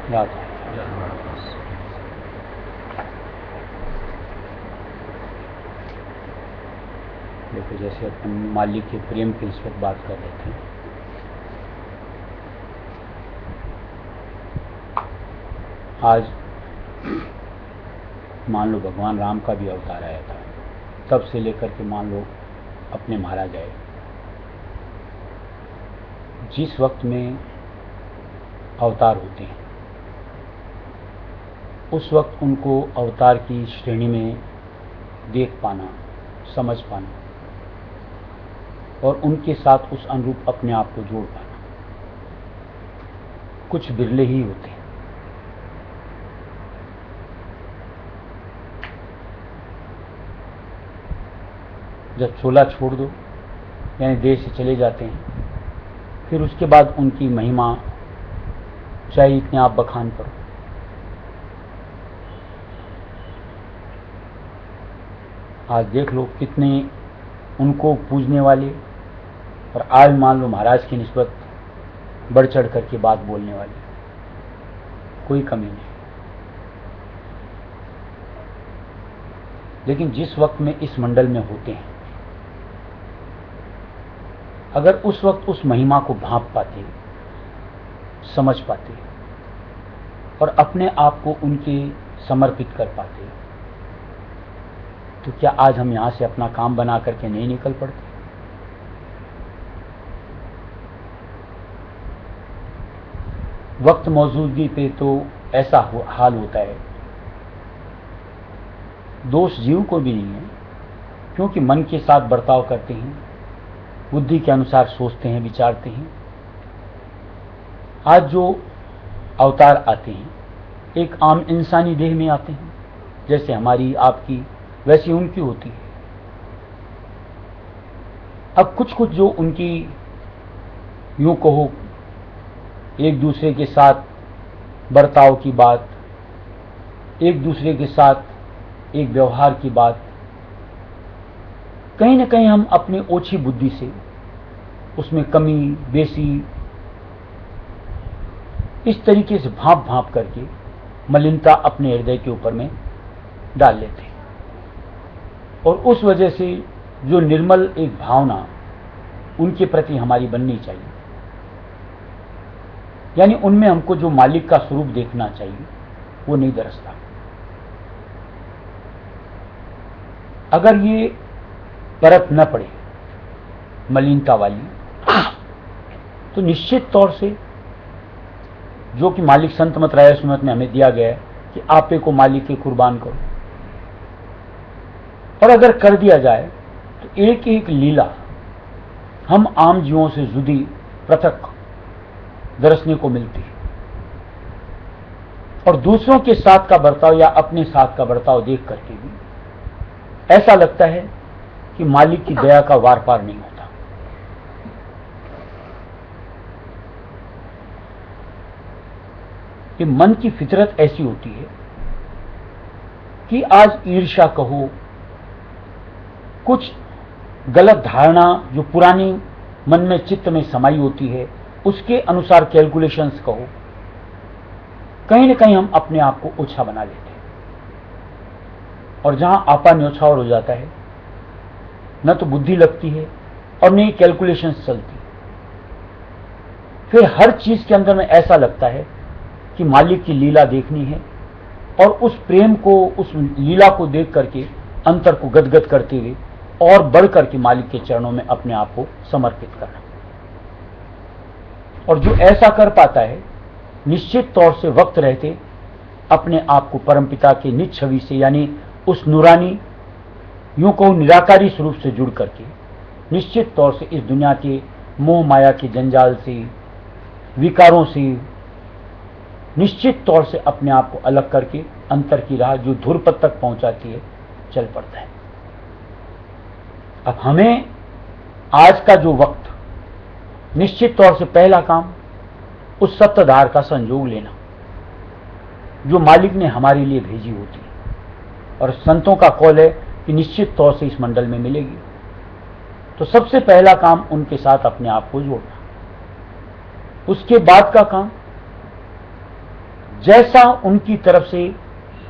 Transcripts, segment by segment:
याद देखो, जैसे अपन मालिक के प्रेम की इस वक्त बात कर रहे थे, आज मान लो भगवान राम का भी अवतार आया था, तब से लेकर के मान लो अपने महाराज आए। जिस वक्त में अवतार होते हैं उस वक्त उनको अवतार की श्रेणी में देख पाना, समझ पाना और उनके साथ उस अनुरूप अपने आप को जोड़ पाना कुछ बिरले ही होते हैं। जब चोला छोड़ दो यानी देश से चले जाते हैं, फिर उसके बाद उनकी महिमा चाहे इतने आप बखान करो, आज देख लो कितने उनको पूजने वाले और आज मान लो महाराज की निस्बत बढ़ चढ़ करके बात बोलने वाले, कोई कमी नहीं। लेकिन जिस वक्त में इस मंडल में होते हैं, अगर उस वक्त उस महिमा को भांप पाते, समझ पाते और अपने आप को उनके समर्पित कर पाते, तो क्या आज हम यहां से अपना काम बना करके नहीं निकल पड़ते? वक्त मौजूदगी पे तो ऐसा हाल होता है, दोष जीव को भी नहीं है, क्योंकि मन के साथ बर्ताव करते हैं, बुद्धि के अनुसार सोचते हैं, विचारते हैं। आज जो अवतार आते हैं एक आम इंसानी देह में आते हैं, जैसे हमारी आपकी वैसी उनकी होती है। अब कुछ कुछ जो उनकी यूं कहो एक दूसरे के साथ बर्ताव की बात, एक दूसरे के साथ एक व्यवहार की बात, कहीं ना कहीं हम अपनी ओछी बुद्धि से उसमें कमी बेसी इस तरीके से भांप भांप करके मलिनता अपने हृदय के ऊपर में डाल लेते हैं, और उस वजह से जो निर्मल एक भावना उनके प्रति हमारी बननी चाहिए, यानी उनमें हमको जो मालिक का स्वरूप देखना चाहिए वो नहीं दरसता। अगर ये परत न पड़े मलिनता वाली, तो निश्चित तौर से जो कि मालिक संत मत राय सुनत में हमें दिया गया है कि आपे को मालिक के कुर्बान करो, और अगर कर दिया जाए तो एक एक लीला हम आम जीवों से जुदी पृथक दरसने को मिलती है, और दूसरों के साथ का बर्ताव या अपने साथ का बर्ताव देख करके भी ऐसा लगता है कि मालिक की दया का वार पार नहीं होता। ये मन की फितरत ऐसी होती है कि आज ईर्ष्या कहो, कुछ गलत धारणा जो पुरानी मन में चित्त में समाई होती है उसके अनुसार कैलकुलेशंस कहो, कहीं ना कहीं हम अपने आप को ओछा बना लेते हैं, और जहां आपा न्योछावर हो जाता है न तो बुद्धि लगती है और न ही कैलकुलेशंस चलती। फिर हर चीज के अंदर में ऐसा लगता है कि मालिक की लीला देखनी है, और उस प्रेम को, उस लीला को देख करके अंतर को गदगद करते हुए और बढ़ करके मालिक के चरणों में अपने आप को समर्पित करना। और जो ऐसा कर पाता है निश्चित तौर से वक्त रहते अपने आप को परमपिता के निज छवि से, यानी उस नूरानी यूं को निराकारी स्वरूप से जुड़ करके निश्चित तौर से इस दुनिया के मोह माया के जंजाल से, विकारों से निश्चित तौर से अपने आप को अलग करके अंतर की राह जो धुरपथ तक पहुंचाती है चल पड़ता है। अब हमें आज का जो वक्त, निश्चित तौर से पहला काम उस सप्तधार का संयोग लेना जो मालिक ने हमारे लिए भेजी होती है, और संतों का कौल है कि निश्चित तौर से इस मंडल में मिलेगी। तो सबसे पहला काम उनके साथ अपने आप को जोड़ना। उसके बाद का काम जैसा उनकी तरफ से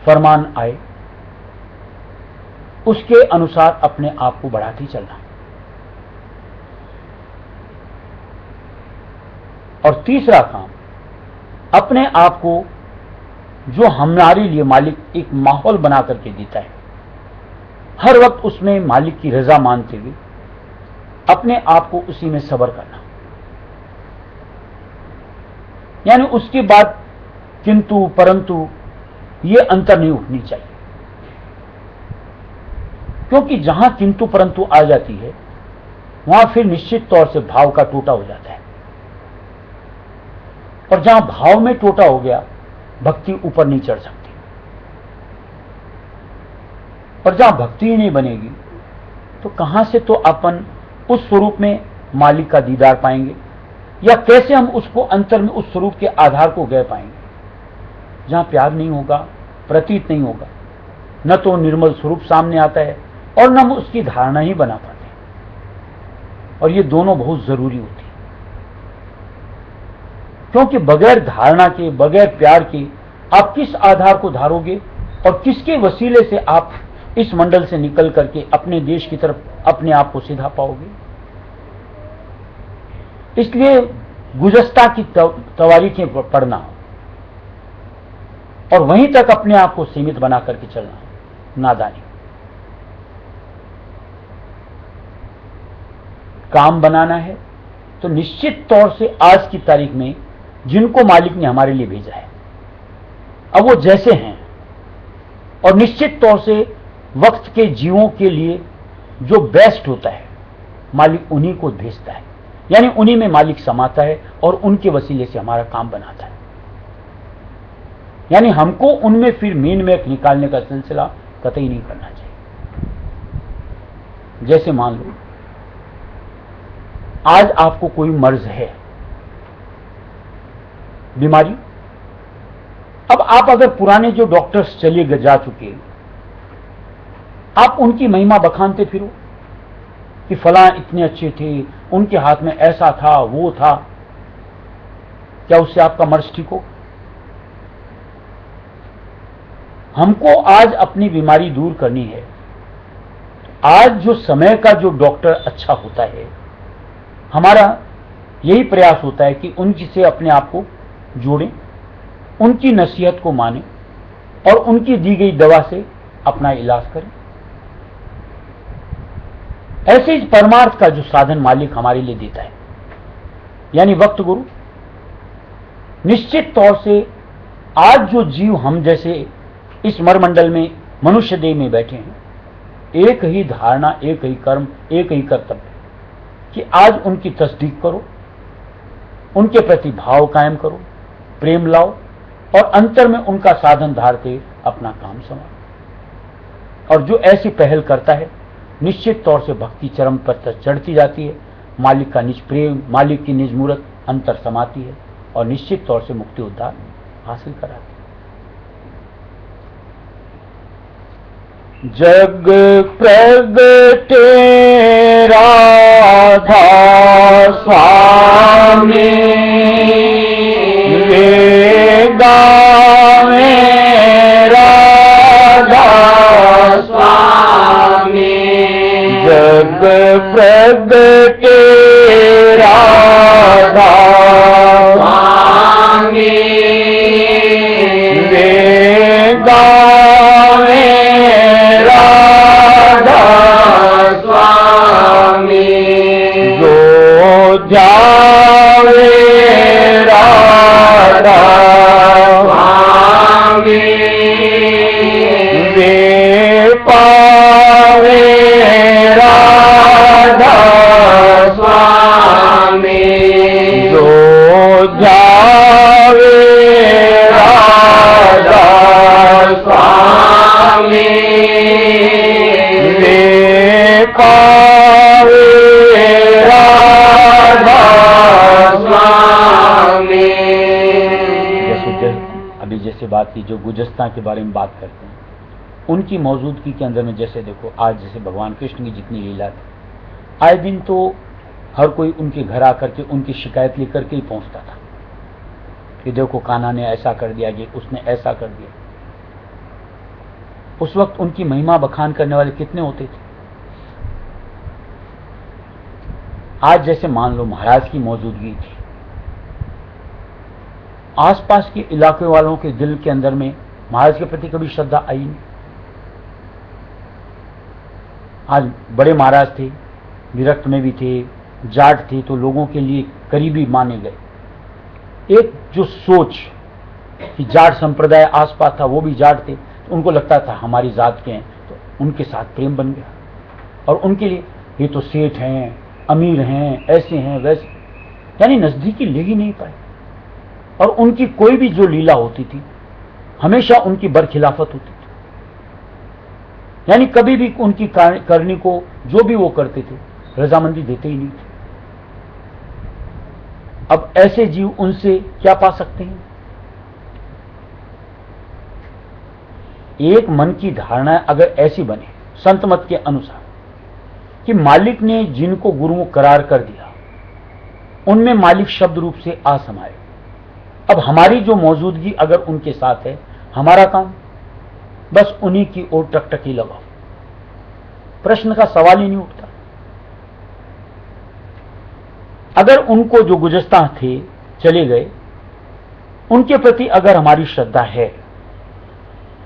फरमान आए उसके अनुसार अपने आप को बढ़ाते चलना। और तीसरा काम, अपने आप को जो हमारे लिए मालिक एक माहौल बना करके देता है, हर वक्त उसमें मालिक की रजा मानते हुए अपने आप को उसी में सब्र करना। यानी उसके बाद किंतु परंतु ये अंतर नहीं उठनी चाहिए, क्योंकि जहां किंतु परंतु आ जाती है वहां फिर निश्चित तौर से भाव का टोटा हो जाता है, और जहां भाव में टोटा हो गया भक्ति ऊपर नहीं चढ़ सकती, और जहां भक्ति ही नहीं बनेगी तो कहां से तो अपन उस स्वरूप में मालिक का दीदार पाएंगे, या कैसे हम उसको अंतर में उस स्वरूप के आधार को गए पाएंगे। जहां प्यार नहीं होगा, प्रतीत नहीं होगा, न तो निर्मल स्वरूप सामने आता है और न हम उसकी धारणा ही बना पाते, और ये दोनों बहुत जरूरी होती है। क्योंकि बगैर धारणा के, बगैर प्यार के आप किस आधार को धारोगे और किसके वसीले से आप इस मंडल से निकल करके अपने देश की तरफ अपने आप को सीधा पाओगे। इसलिए गुजस्ता की तवारीखें पढ़ना और वहीं तक अपने आप को सीमित बना करके चलना नादानी। काम बनाना है तो निश्चित तौर से आज की तारीख में जिनको मालिक ने हमारे लिए भेजा है, अब वो जैसे हैं, और निश्चित तौर से वक्त के जीवों के लिए जो बेस्ट होता है मालिक उन्हीं को भेजता है, यानी उन्हीं में मालिक समाता है और उनके वसीले से हमारा काम बनाता है। यानी हमको उनमें फिर मीन में निकालने का सिलसिला कतई नहीं करना चाहिए। जैसे मान लो आज आपको कोई मर्ज है, बीमारी, अब आप अगर पुराने जो डॉक्टर्स चले जा चुके, आप उनकी महिमा बखानते फिरो कि फलां इतने अच्छे थे, उनके हाथ में ऐसा था, वो था, क्या उससे आपका मर्ज ठीक हो? हमको आज अपनी बीमारी दूर करनी है। आज जो समय का जो डॉक्टर अच्छा होता है, हमारा यही प्रयास होता है कि उनकी से अपने आप को जोड़ें, उनकी नसीहत को मानें और उनकी दी गई दवा से अपना इलाज करें। ऐसे इस परमार्थ का जो साधन मालिक हमारे लिए देता है, यानी वक्त गुरु, निश्चित तौर से आज जो जीव हम जैसे इस मरमंडल में मनुष्य देह में बैठे हैं, एक ही धारणा, एक ही कर्म, एक ही कर्तव्य कि आज उनकी तस्दीक करो, उनके प्रति भाव कायम करो, प्रेम लाओ और अंतर में उनका साधन धारते अपना काम संभालो। और जो ऐसी पहल करता है निश्चित तौर से भक्ति चरम पर तक चढ़ती जाती है, मालिक का निज प्रेम, मालिक की निज मूरत अंतर समाती है और निश्चित तौर से मुक्ति उद्धार हासिल कराती है। जग प्रगटे राधा स्वामी, वे गावे राधा स्वामी। जग प्रगटे राधा स्वामी, वे गावे जावे राधा स्वामी, वे पावे राधा स्वामी। जो जावे राधा स्वामी, वे पावे अभी जैसे बात की, जो गुजस्ता के बारे में बात करते हैं, उनकी मौजूदगी के अंदर में जैसे देखो आज जैसे भगवान कृष्ण की जितनी लीला थी, आए दिन तो हर कोई उनके घर आकर के उनकी शिकायत लेकर के ही पहुंचता था। कि देखो कान्हा ने ऐसा कर दिया, ये उसने ऐसा कर दिया। उस वक्त उनकी महिमा बखान करने वाले कितने होते थे। आज जैसे मान लो महाराज की मौजूदगी थी, आसपास के इलाके वालों के दिल के अंदर में महाराज के प्रति कभी श्रद्धा आई नहीं। आज बड़े महाराज थे, विरक्त में भी थे, जाट थे, तो लोगों के लिए करीबी माने गए। एक जो सोच कि जाट संप्रदाय आसपास था, वो भी जाट थे, तो उनको लगता था हमारी जात के हैं, तो उनके साथ प्रेम बन गया। और उनके लिए ये तो सेठ हैं, अमीर हैं, ऐसे हैं वैसे, यानी नजदीकी ले ही नहीं पाए। और उनकी कोई भी जो लीला होती थी हमेशा उनकी बरखिलाफत होती थी, यानी कभी भी उनकी करनी को जो भी वो करते थे रजामंदी देते ही नहीं थे। अब ऐसे जीव उनसे क्या पा सकते हैं। एक मन की धारणा अगर ऐसी बने संत मत के अनुसार कि मालिक ने जिनको गुरुमुख करार कर दिया उनमें मालिक शब्द रूप से आ समाये, अब हमारी जो मौजूदगी अगर उनके साथ है, हमारा काम बस उन्हीं की ओर टकटकी लगाओ, प्रश्न का सवाल ही नहीं उठता। अगर उनको जो गुज़श्ता थे चले गए, उनके प्रति अगर हमारी श्रद्धा है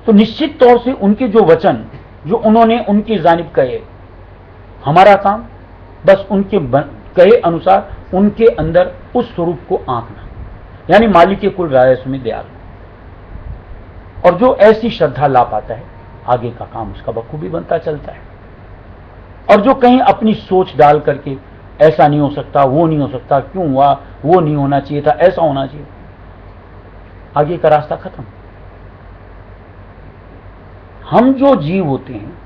तो निश्चित तौर से उनके जो वचन जो उन्होंने उनकी जानिब कहे, हमारा काम बस उनके कहे अनुसार उनके अंदर उस स्वरूप को आंकना, यानी मालिक के कुल राजस्व में दयालु। और जो ऐसी श्रद्धा ला पाता है आगे का काम उसका बखूबी बनता चलता है। और जो कहीं अपनी सोच डाल करके ऐसा नहीं हो सकता, वो नहीं हो सकता, क्यों हुआ, वो नहीं होना चाहिए था, ऐसा होना चाहिए, आगे का रास्ता खत्म। हम जो जीव होते हैं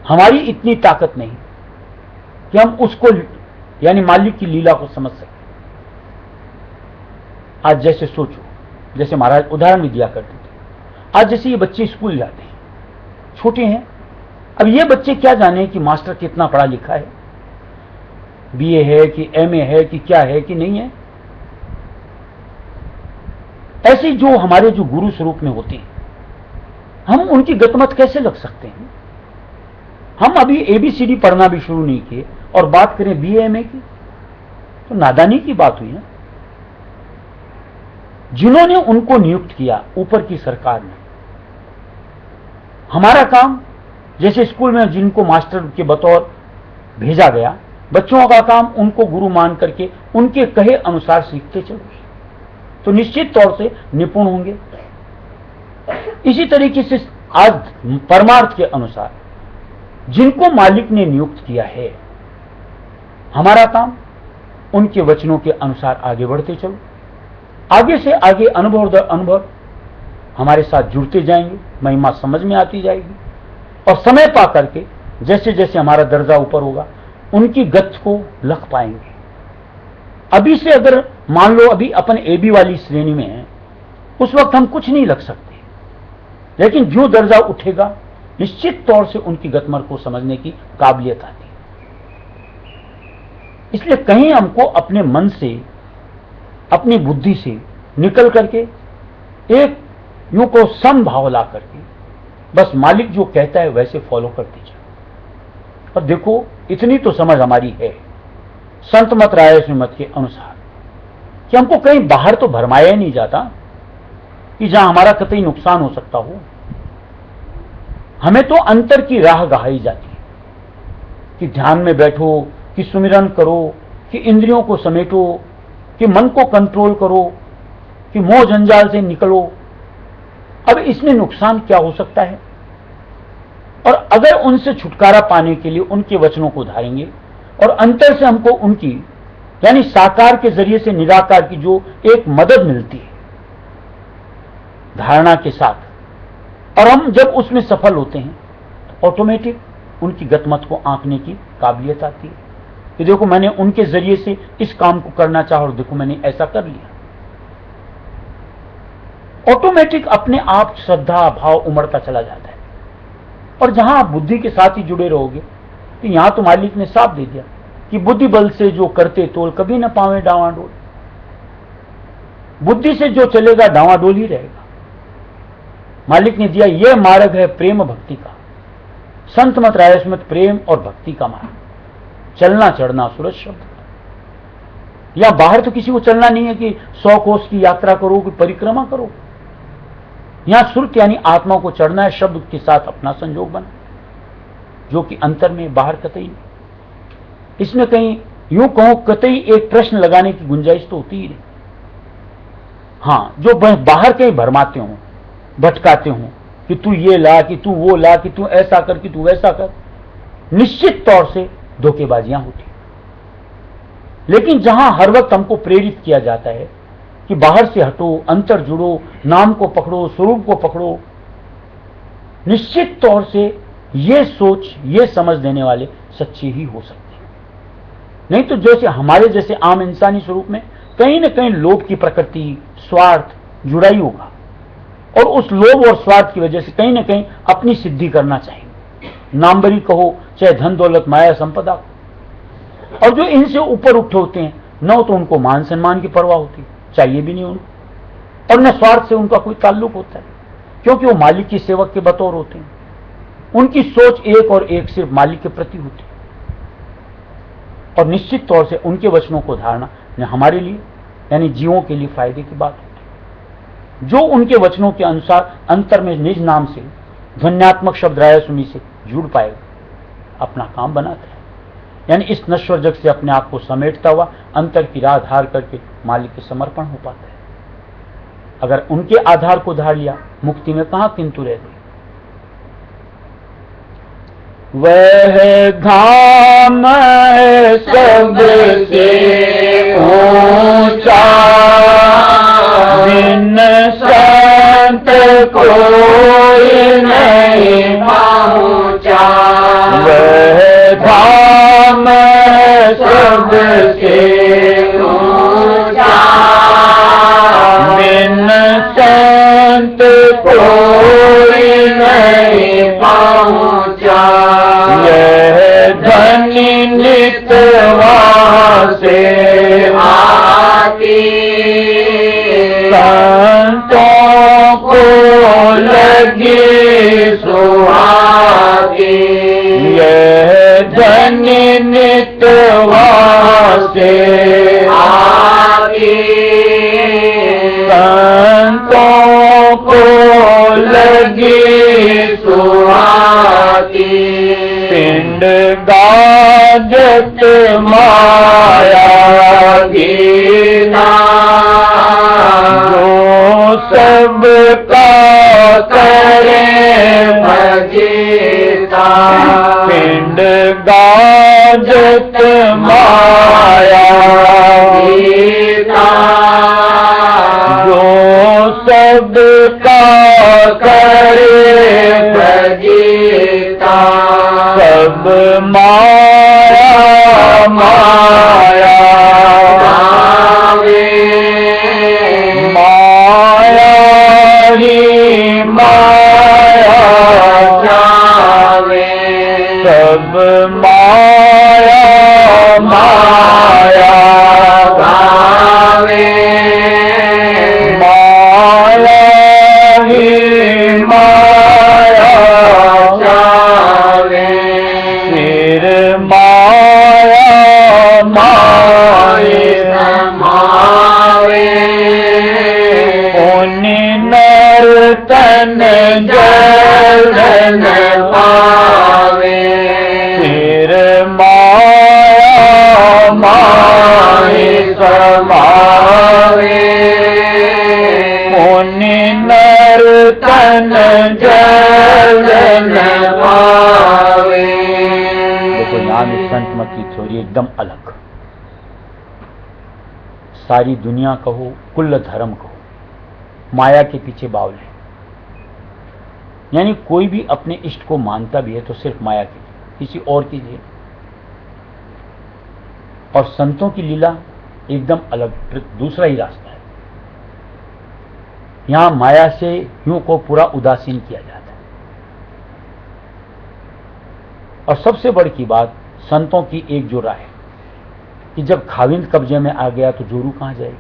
हमारी इतनी ताकत नहीं कि हम उसको यानी मालिक की लीला को समझ सकें। आज जैसे सोचो, जैसे महाराज उदाहरण भी दिया करते थे, आज जैसे ये बच्चे स्कूल जाते हैं, छोटे हैं, अब ये बच्चे क्या जाने कि मास्टर कितना पढ़ा लिखा है, बीए है कि एमए है कि क्या है कि नहीं है। ऐसे जो हमारे जो गुरु स्वरूप में होते हैं हम उनकी गतमत कैसे लग सकते हैं। हम अभी एबीसीडी पढ़ना भी शुरू नहीं किए और बात करें बीए एमए की, तो नादानी की बात हुई ना। जिन्होंने उनको नियुक्त किया ऊपर की सरकार ने, हमारा काम जैसे स्कूल में जिनको मास्टर के बतौर भेजा गया, बच्चों का काम उनको गुरु मान करके उनके कहे अनुसार सीखते चलो, तो निश्चित तौर से निपुण होंगे। इसी तरीके से आज परमार्थ के अनुसार जिनको मालिक ने नियुक्त किया है, हमारा काम उनके वचनों के अनुसार आगे बढ़ते चलो। आगे से आगे अनुभव दर अनुभव हमारे साथ जुड़ते जाएंगे, महिमा समझ में आती जाएगी, और समय पा करके जैसे जैसे हमारा दर्जा ऊपर होगा उनकी गति को लग पाएंगे। अभी से अगर मान लो अभी अपन एबी वाली श्रेणी में हैं, उस वक्त हम कुछ नहीं लग सकते, लेकिन जो दर्जा उठेगा निश्चित तौर से उनकी गतमर को समझने की काबिलियत आती है। इसलिए कहीं हमको अपने मन से, अपनी बुद्धि से निकल करके एक यूं को समभाव ला करके बस मालिक जो कहता है वैसे फॉलो करते जाओ। और देखो इतनी तो समझ हमारी है संत मत राय मत के अनुसार कि हमको कहीं बाहर तो भरमाया नहीं जाता कि जहां हमारा कतई नुकसान हो सकता हो। हमें तो अंतर की राह गहाई जाती है कि ध्यान में बैठो, कि सुमिरन करो, कि इंद्रियों को समेटो, कि मन को कंट्रोल करो, कि मोह जंजाल से निकलो। अब इसमें नुकसान क्या हो सकता है। और अगर उनसे छुटकारा पाने के लिए उनके वचनों को धारेंगे और अंतर से हमको उनकी यानी साकार के जरिए से निराकार की जो एक मदद मिलती है धारणा के साथ, और हम जब उसमें सफल होते हैं तो ऑटोमेटिक उनकी गतमत को आंकने की काबिलियत आती है कि देखो मैंने उनके जरिए से इस काम को करना चाहा और देखो मैंने ऐसा कर लिया। ऑटोमेटिक अपने आप श्रद्धा भाव उमड़ता चला जाता है। और जहां आप बुद्धि के साथ ही जुड़े रहोगे तो यहां तो मालिक ने साफ दे दिया कि बुद्धि बल से जो करते तोल कभी न पावे डावाडोल। बुद्धि से जो चलेगा डावाडोल ही रहेगा। मालिक ने दिया यह मार्ग है प्रेम भक्ति का, संत मत राय स्मृत प्रेम और भक्ति का मार्ग, चलना चढ़ना सूरज शब्द। या बाहर तो किसी को चलना नहीं है कि 100 कोस की यात्रा करो कि परिक्रमा करो। यहां सुरत यानी आत्मा को चढ़ना है, शब्द के साथ अपना संयोग बना, जो कि अंतर में, बाहर कतई नहीं। इसमें कहीं यूं कहो कतई एक प्रश्न लगाने की गुंजाइश तो होती ही नहीं। हाँ, जो बाहर कहीं भरमाते हो, भटकाते हो कि तू ये ला, कि तू वो ला, कि तू ऐसा कर, कि तू वैसा कर, निश्चित तौर से धोखेबाजियां होती। लेकिन जहां हर वक्त हमको प्रेरित किया जाता है कि बाहर से हटो, अंतर जुड़ो, नाम को पकड़ो, स्वरूप को पकड़ो, निश्चित तौर से ये सोच, ये समझ देने वाले सच्चे ही हो सकते हैं। नहीं तो जैसे हमारे जैसे आम इंसानी स्वरूप में कहीं न कहीं लोभ की प्रकृति, स्वार्थ जुड़ा ही होगा, और उस लोभ और स्वार्थ की वजह से कहीं न कहीं अपनी सिद्धि करना चाहेंगे, नामबरी कहो, चाहे धन दौलत माया संपदा को। और जो इनसे ऊपर उठे होते हैं, न तो उनको मान सम्मान की परवाह होती, चाहिए भी नहीं उनको, और न स्वार्थ से उनका कोई ताल्लुक होता है, क्योंकि वो मालिक के सेवक के बतौर होते हैं। उनकी सोच एक और एक सिर्फ मालिक के प्रति होती है, और निश्चित तौर से उनके वचनों को धारणा हमारे लिए यानी जीवों के लिए फायदे की बात होती है। जो उनके वचनों के अनुसार अंतर में निज नाम से ध्वन्यात्मक शब्द राय सुनी से जुड़ पाएगा, अपना काम बनाता है, यानी इस नश्वर जग से अपने आप को समेटता हुआ अंतर की राह धार करके मालिक के समर्पण हो पाता है। अगर उनके आधार को धार लिया, मुक्ति में कहां किंतु रह गई। वह धाम है सबसे ऊंचा, बिन संत कोई नहीं पहुंचा। वह धाम है सबसे ऊंचा, बिन संत कोई नहीं पहुंचा। यह धनी नित वहाँ से आती, संतों को लगी सुहाती। यह धनी नित वहाँ से आती, संतों को लगी सुहाती। पिंड गाजत माया गीता, जो सबका करे भजीता। पिंड गाजत माया गीता, जो सबका करे भजीता। सब माया माया गावे, माया ही माया जावे। सब माया माया गावे, माया ही माया जावे। फिर माया माए समावे, पुनि नर तन जलन पावे। फिर माया माए समावे, पुनि नर तन जलन पावे। देखो नाम इस संत मत की थ्योरी एकदम अलग। सारी दुनिया कहो, कुल धर्म कहो, माया के पीछे बावले, यानी कोई भी अपने इष्ट को मानता भी है तो सिर्फ माया के लिए, किसी और के लिए। और संतों की लीला एकदम अलग, दूसरा ही रास्ता है। यहां माया से यूं को पूरा उदासीन किया जाता है। और सबसे बड़ी की बात, संतों की एक जो राय है कि जब खाविंद कब्जे में आ गया तो जोरू कहां जाएगी।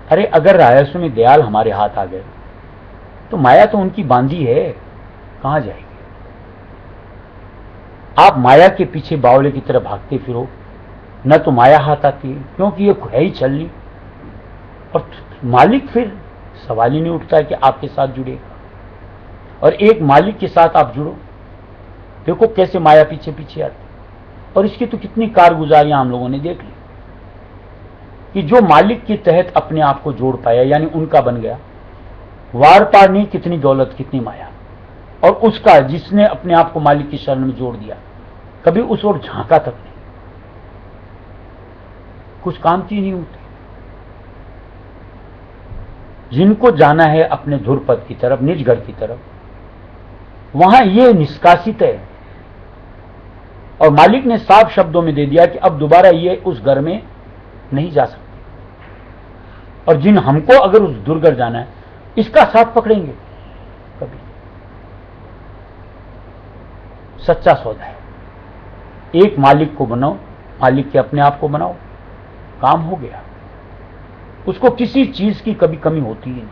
अरे अगर राजस्व में दयाल हमारे हाथ आ गए तो माया तो उनकी बांधी है, कहां जाएगी। आप माया के पीछे बावले की तरह भागते फिरो, न तो माया हाथ आती है क्योंकि ये है ही छलनी, और मालिक फिर सवाल ही नहीं उठता है कि आपके साथ जुड़ेगा। और एक मालिक के साथ आप जुड़ो, देखो कैसे माया पीछे पीछे आती। और इसकी तो कितनी कारगुजारियां हम लोगों ने देख ली कि जो मालिक के तहत अपने आप को जोड़ पाया यानी उनका बन गया, वार पार नहीं, कितनी दौलत कितनी माया। और उसका जिसने अपने आप को मालिक की शरण में जोड़ दिया, कभी उस ओर झांका तक नहीं, कुछ काम की नहीं होती। जिनको जाना है अपने धुरपद की तरफ, निज घर की तरफ, वहां ये निष्कासित है। और मालिक ने साफ शब्दों में दे दिया कि अब दोबारा ये उस घर में नहीं जा सकते। और जिन हमको अगर उस दुर्गर जाना है, इसका साथ पकड़ेंगे कभी। सच्चा सौदा है, एक मालिक को बनाओ, मालिक के अपने आप को बनाओ, काम हो गया। उसको किसी चीज की कभी कमी होती ही नहीं।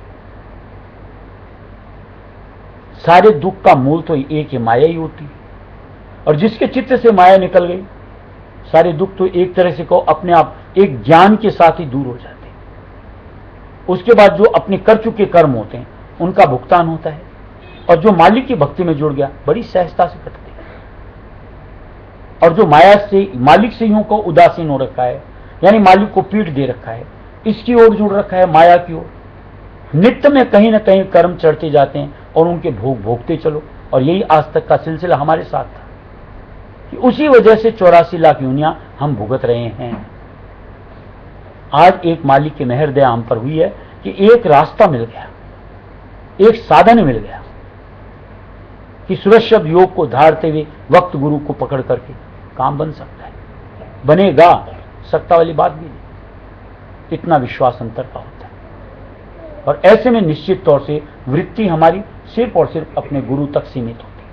सारे दुख का मूल तो एक ही माया ही होती है। और जिसके चित्त से माया निकल गई, सारे दुख तो एक तरह से कहो अपने आप एक ज्ञान के साथ ही दूर हो जाते हैं। उसके बाद जो अपने कर चुके कर्म होते हैं उनका भुगतान होता है, और जो मालिक की भक्ति में जुड़ गया बड़ी सहजता से कटते हैं। और जो माया से, मालिक से यूं को उदासीन हो रखा है, यानी मालिक को पीठ दे रखा है, इसकी ओर जुड़ रखा है, माया की ओर, नित्य में कहीं ना कहीं कर्म चढ़ते जाते हैं और उनके भोग भोगते चलो। और यही आज तक का सिलसिला हमारे साथ था कि उसी वजह से 84 लाख योनियां हम भुगत रहे हैं। आज एक मालिक की मेहर दया हम पर हुई है कि एक रास्ता मिल गया, एक साधन मिल गया कि सुरक्षित योग को धारते हुए वक्त गुरु को पकड़ करके काम बन सकता है, बनेगा, सकता वाली बात भी नहीं। इतना विश्वास अंतर का होता है। और ऐसे में निश्चित तौर से वृत्ति हमारी सिर्फ और सिर्फ अपने गुरु तक सीमित होती है,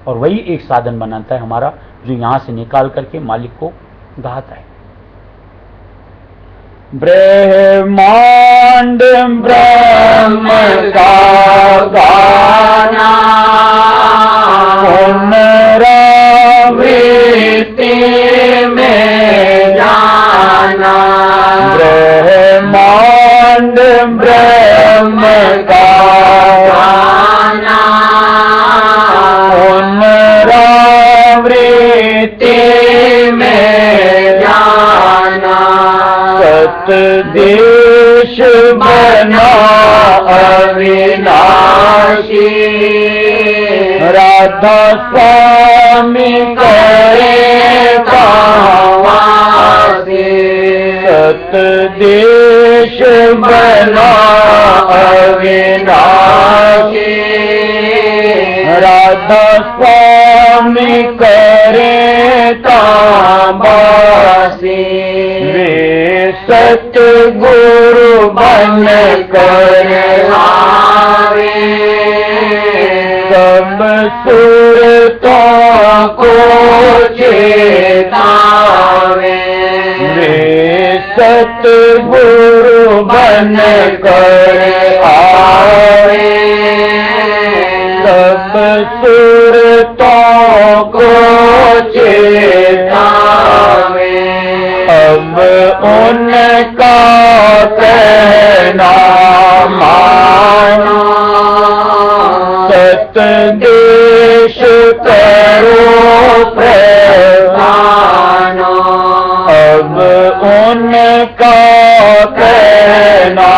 और वही एक साधन बनाता है हमारा, जो यहां से निकाल करके मालिक को गाता है। ब्रह्मांड ब्रह्म का गाना, पुनरावृत्ति में जाना। ब्रह्मांड ब्रह्म का गाना, पुनरावृत्ति में जाना। सतदेश बना अविनाशी, राधा स्वामी करे कावासी। सतदेश बना अविनाशी, राधा स्वामी करे कावासी। वे सतगुरु बन कर आवे, सब सुरतों को चेतावे। वे सतगुरु बन कर आवे, सब सुरतों को चेतावे। अब उनका कहना मानो, सतदेश करो प्रधानो। अब उनका कहना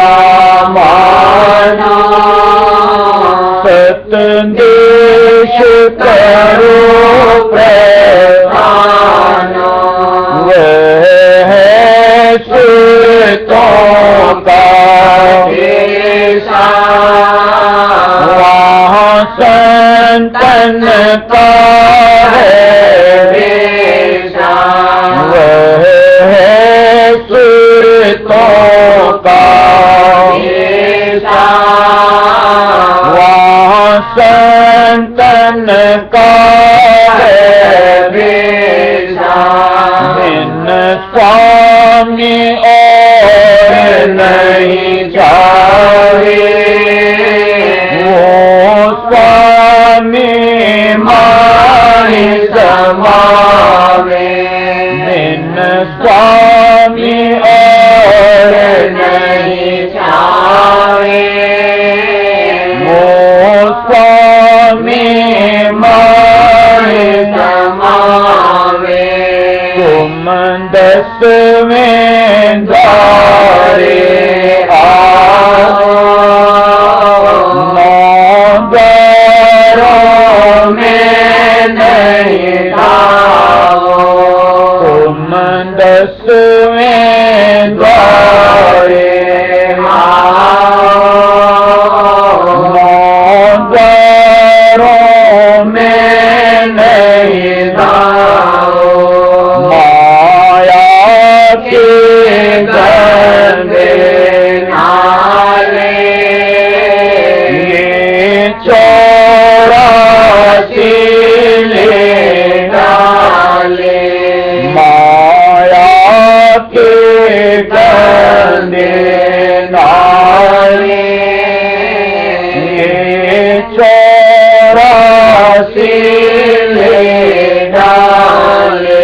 मानो, सतदेश 10वें द्वारे आओ, 9 द्वारों में नहीं आओ, तुम 10वें द्वारे आओ, 9 द्वारों में नहीं आओ, माया के गंदे नाले ये 84 ले डाले, माया के गंदे नाले ये 84 ले डाले,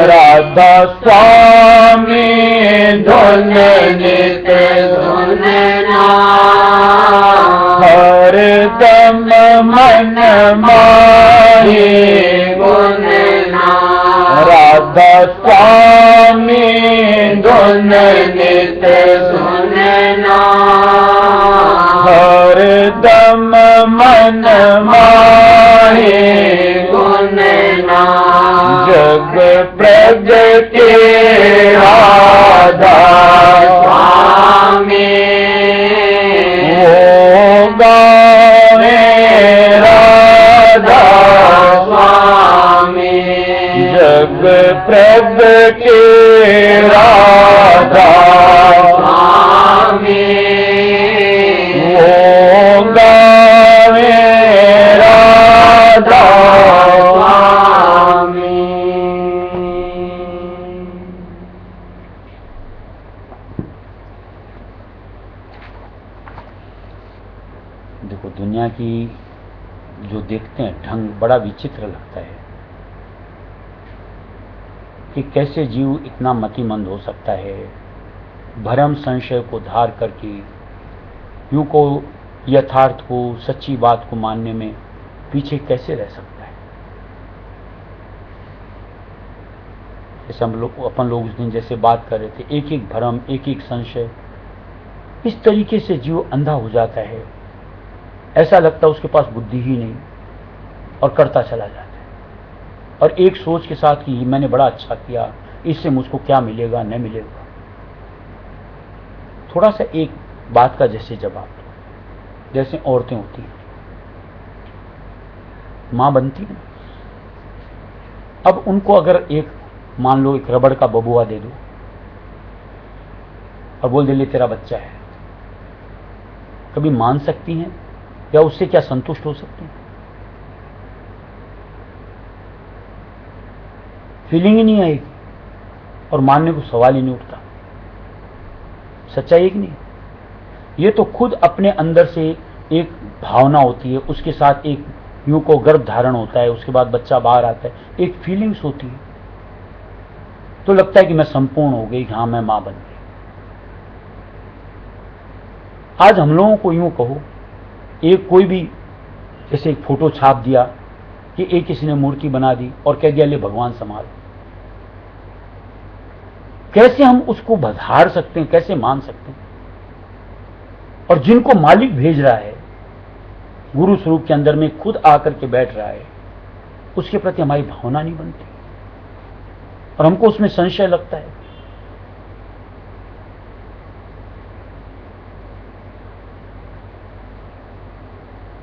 राधा स्वामी धुन नित धुनना, हर दम मन माही गुनना, राधा स्वामी धुन नित सुनना, हर दम मन माही गुनना, जग प्रगटे राधा स्वामी, वो गावे राधा स्वामी, जग प्रगटे राधा स्वामी, वो गावे राधा स्वामी। देखो, दुनिया की जो देखते हैं ढंग बड़ा विचित्र लगता है कि कैसे जीव इतना मतिमंद हो सकता है, भरम संशय को धार करके यूं को यथार्थ को, सच्ची बात को मानने में पीछे कैसे रह सकता है। जैसे अपन लोग उस दिन जैसे बात कर रहे थे, एक एक भ्रम, एक एक संशय, इस तरीके से जीव अंधा हो जाता है, ऐसा लगता है उसके पास बुद्धि ही नहीं, और करता चला जाता है, और एक सोच के साथ कि मैंने बड़ा अच्छा किया, इससे मुझको क्या मिलेगा न मिलेगा। थोड़ा सा एक बात का जैसे जवाब, जैसे औरतें होती हैं, मां बनती है, अब उनको अगर एक मान लो एक रबड़ का बबुआ दे दो और बोल दे ले तेरा बच्चा है, कभी मान सकती हैं या उससे क्या संतुष्ट हो सकती हैं? फीलिंग ही नहीं आएगी और मानने को सवाल ही नहीं उठता। सच्चाई एक नहीं, ये तो खुद अपने अंदर से एक भावना होती है, उसके साथ एक यूं को गर्भ धारण होता है, उसके बाद बच्चा बाहर आता है, एक फीलिंग्स होती है, तो लगता है कि मैं संपूर्ण हो गई, हाँ मैं मां बन गई। आज हम लोगों को यूं कहो, एक कोई भी जैसे एक फोटो छाप दिया कि एक किसी ने मूर्ति बना दी और कह दिया ले भगवान संभाल, कैसे हम उसको बधार सकते हैं, कैसे मान सकते हैं? और जिनको मालिक भेज रहा है, गुरु स्वरूप के अंदर में खुद आकर के बैठ रहा है, उसके प्रति हमारी भावना नहीं बनती और हमको उसमें संशय लगता है।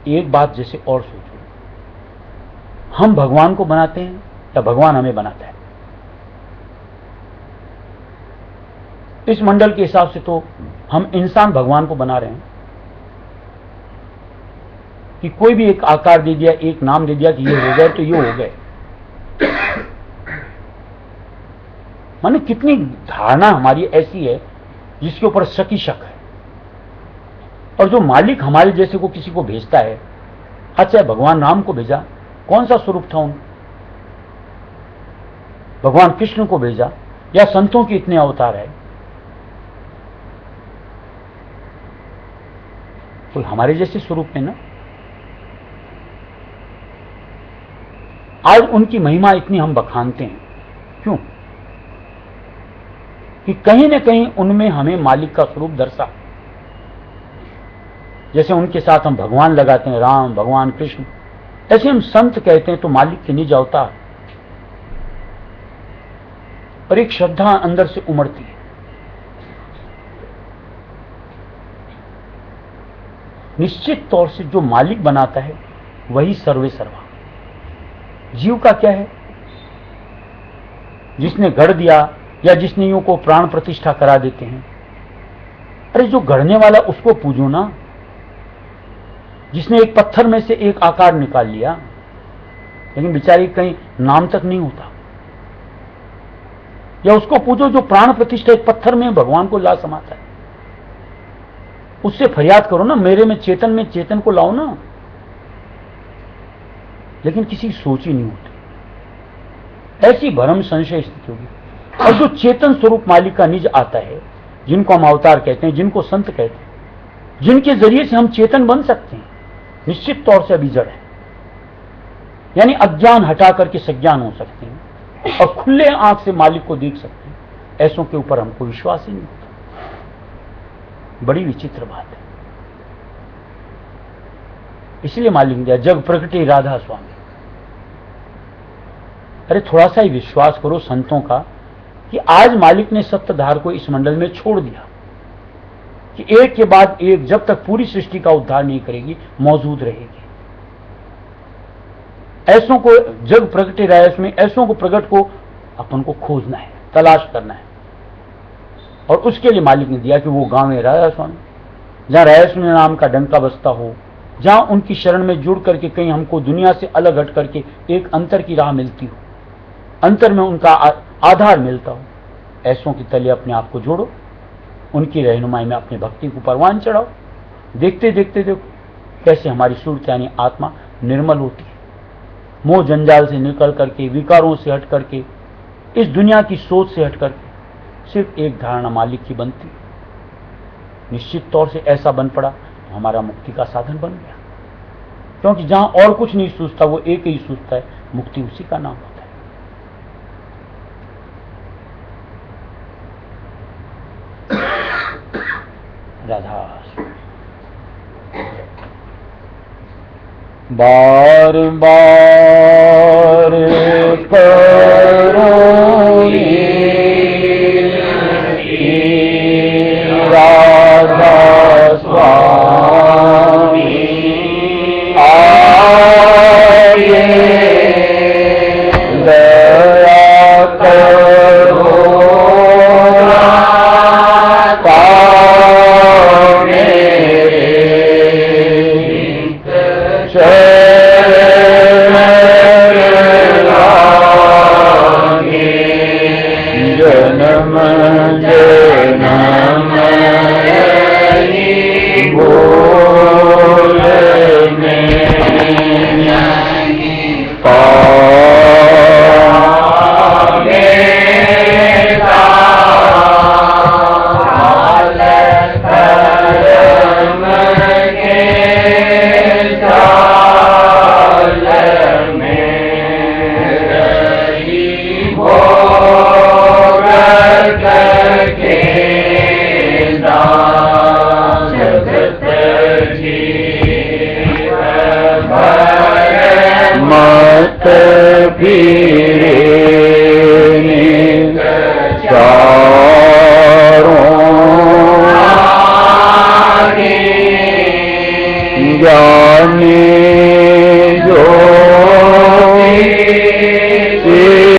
एक बात जैसे और सोचो, हम भगवान को बनाते हैं या भगवान हमें बनाता है? इस मंडल के हिसाब से तो हम इंसान भगवान को बना रहे हैं कि कोई भी एक आकार दे दिया, एक नाम दे दिया कि ये हो गए तो ये हो गए। माने कितनी धारणा हमारी ऐसी है जिसके ऊपर शक ही शक है। और जो मालिक हमारे जैसे को किसी को भेजता है, अच्छा भगवान राम को भेजा, कौन सा स्वरूप था उन? भगवान कृष्ण को भेजा या संतों के इतने अवतार है, कोई हमारे जैसे स्वरूप में ना। आज उनकी महिमा इतनी हम बखानते हैं, क्यों? कि कहीं न कहीं उनमें हमें मालिक का स्वरूप दर्शा। जैसे उनके साथ हम भगवान लगाते हैं, राम, भगवान कृष्ण, ऐसे हम संत कहते हैं तो मालिक के निज अवतार। पर एक श्रद्धा अंदर से उमड़ती है। निश्चित तौर से जो मालिक बनाता है वही सर्वे सर्वा। जीव का क्या है? जिसने गढ़ दिया या जिसने यूं को प्राण प्रतिष्ठा करा देते हैं, अरे जो गढ़ने वाला उसको पूजो ना। जिसने एक पत्थर में से एक आकार निकाल लिया, लेकिन बेचारी कहीं नाम तक नहीं होता, या उसको पूजो जो प्राण प्रतिष्ठा एक पत्थर में भगवान को ला समाता है। उससे फरियाद करो ना, मेरे में चेतन को लाओ ना। लेकिन किसी की सोच ही नहीं होती। ऐसी भ्रम संशय स्थिति होगी। और जो चेतन स्वरूप मालिक का निज आता है, जिनको हम अवतार कहते हैं, जिनको संत कहते हैं, जिनके जरिए से हम चेतन बन सकते हैं, निश्चित तौर से अभी जड़ है। यानी अज्ञान हटा करके सज्ञान हो सकते हैं और खुले आंख से मालिक को देख सकते हैं। ऐसों के ऊपर हमको विश्वास ही नहीं होता। बड़ी विचित्र बात है। इसलिए मालिक ने दिया, जग प्रगटे राधा स्वामी। अरे थोड़ा सा ही विश्वास करो संतों का कि आज मालिक ने सप्तधार को इस मंडल में छोड़ दिया कि एक के बाद एक, जब तक पूरी सृष्टि का उद्धार नहीं करेगी, मौजूद रहेगी। ऐसों को जग प्रगटे रायस में ऐसों को प्रगट को अपन को खोजना है, तलाश करना है। और उसके लिए मालिक ने दिया कि वो गांव में राधा स्वामी, जहां राधा स्वामी नाम का डंका बजता हो, जहां उनकी शरण में जुड़ करके कहीं हमको दुनिया से अलग हट करके एक अंतर की राह मिलती हो, अंतर में उनका आधार मिलता हो। ऐसों के तले अपने आप को जोड़ो, उनकी रहनुमाई में अपनी भक्ति को परवान चढ़ाओ। देखते देखते देखो कैसे हमारी सूरत यानी आत्मा निर्मल होती है। मोह जंजाल से निकल करके, विकारों से हट करके, इस दुनिया की सोच से हट करके सिर्फ एक धारणा मालिक की बनती। निश्चित तौर से ऐसा बन पड़ा तो हमारा मुक्ति का साधन बन गया। क्योंकि जहां और कुछ नहीं सूझता, वो एक ही सूझता है, मुक्ति उसी का नाम होता है। राधा बार बार करो राधा स्वामी आए, दया करो जन्म जन्म बोलने नहीं पाओगे काल कर्म के जाल में रही भोग करके जगत जीव भर मत भी